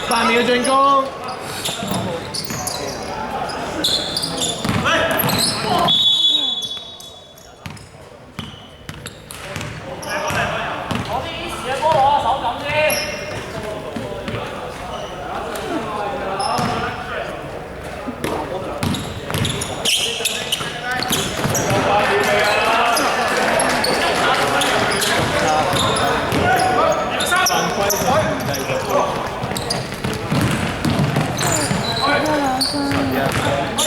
8秒進攻。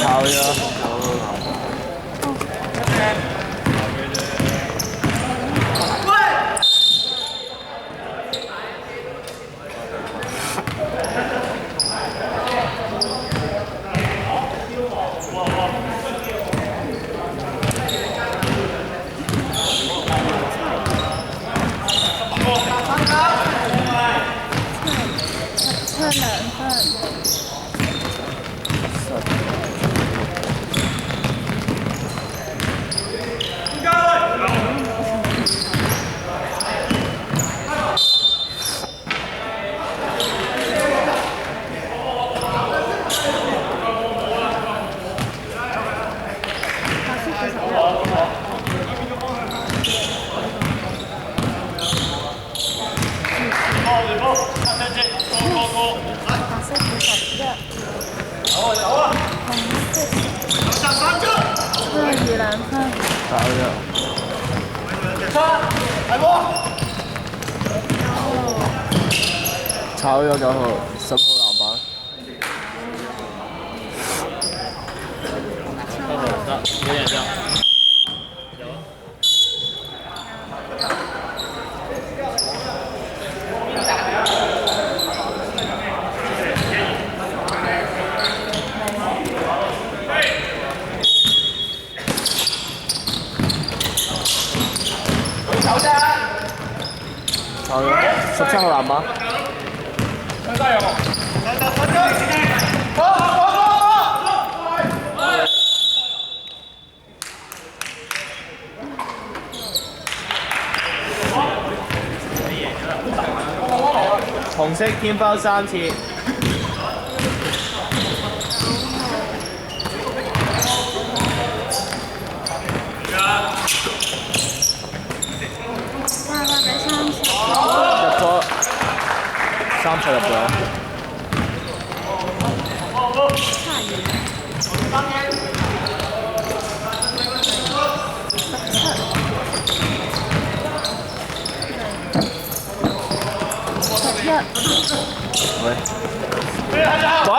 炒咗。炒咗9號，10號籃板。有眼睛。炒咗17號籃板。紅色天包3次。入咗3球入咗。喂！喂！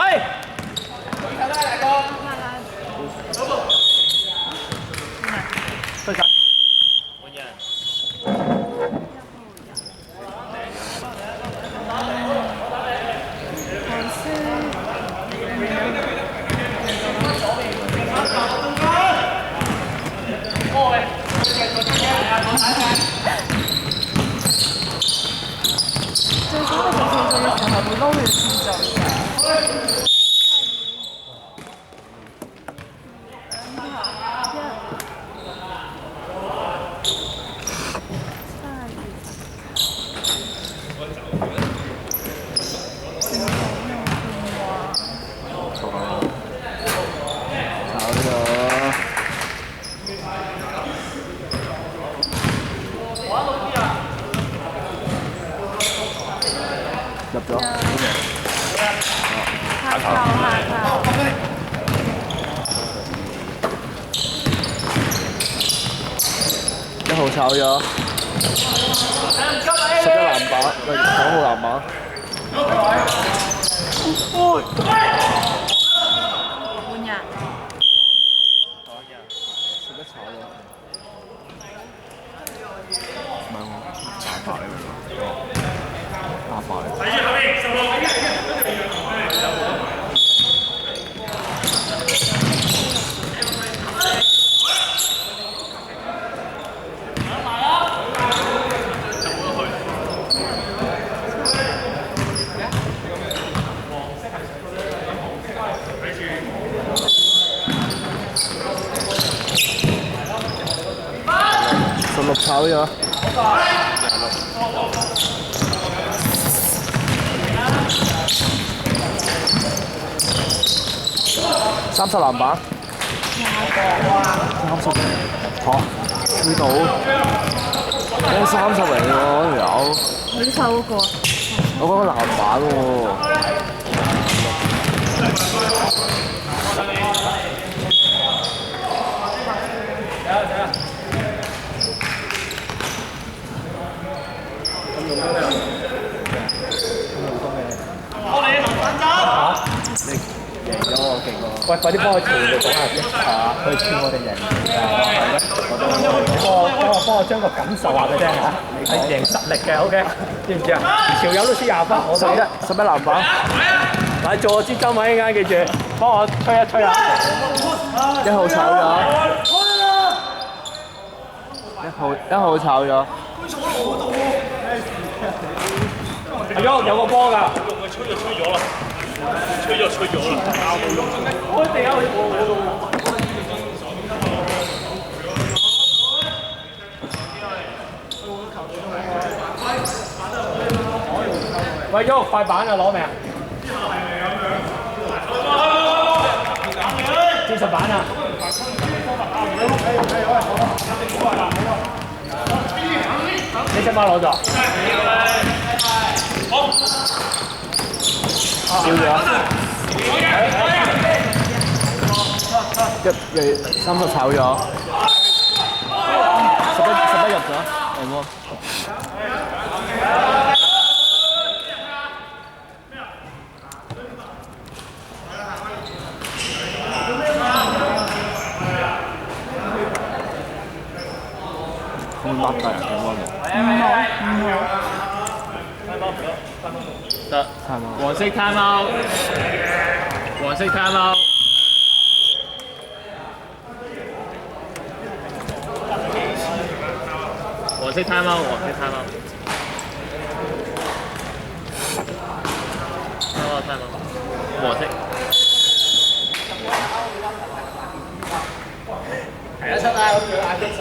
退場。換人。最初我做嘅時候係會撈亂次序嘅。入咗。下球。1號炒咗。11籃板，喂9號籃板。換人。11炒咗。爆嚟打爆嚟。16炒咗。30籃板。30嚇？呢度30嚟喎，有。你手嗰個？我講個籃板喎。贏咗我勁喎！喂，快啲幫我調嚟講下先。嚇，佢串我哋贏幫我將個感受話俾你聽嚇，係贏實力嘅 ，OK， 知唔知啊？條友都輸20分，我都11籃板。嗱，做我支針位陣間記住，幫我吹一吹啊！1號炒咗。1號炒咗。係喐，有個波㗎。吹咗啦！我地下我喂，喐塊板啊，攞未啊？戰術板啊！你隻馬攞咗？少咗。30炒咗。11入咗。係喎。咁甩㗎，點安得。黃色 time out， 黃色 time out。黃色 time out， 黃色 time out。time out， 黃色。睇得出啊！我叫眼睛色。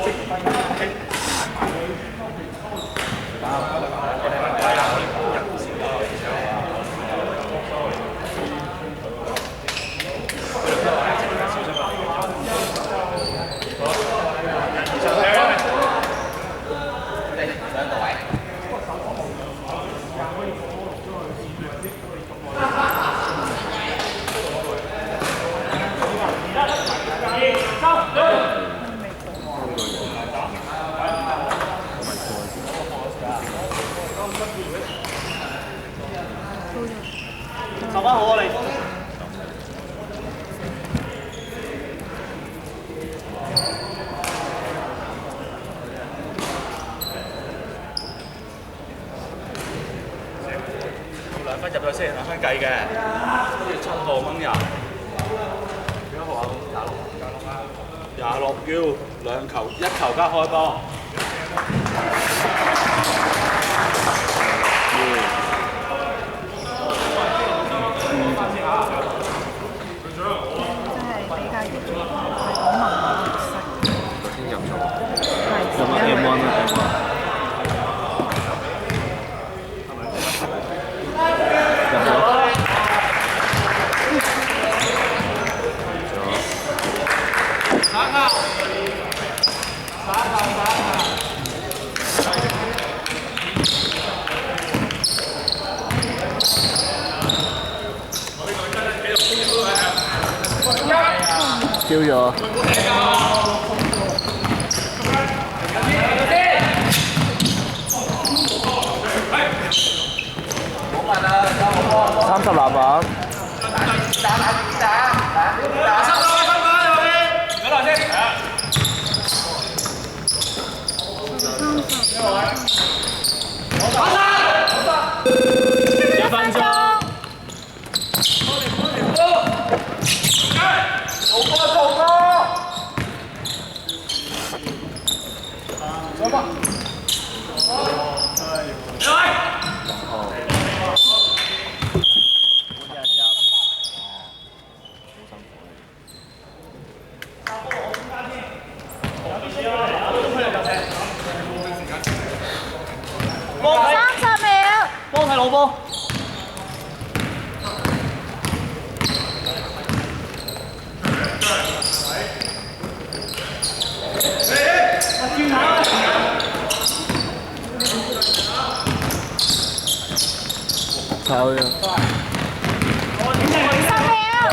受翻好啊你！2分入咗先，2分計嘅，跟住7號掹人。幾多號啊？26要2球，1球加開波。丟咗。30籃板。30秒。幫睇老波。炒藥。10秒。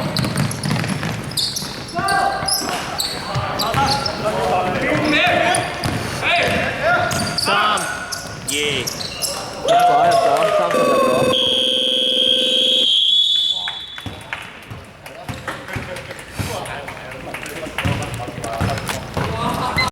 入咗，30入咗。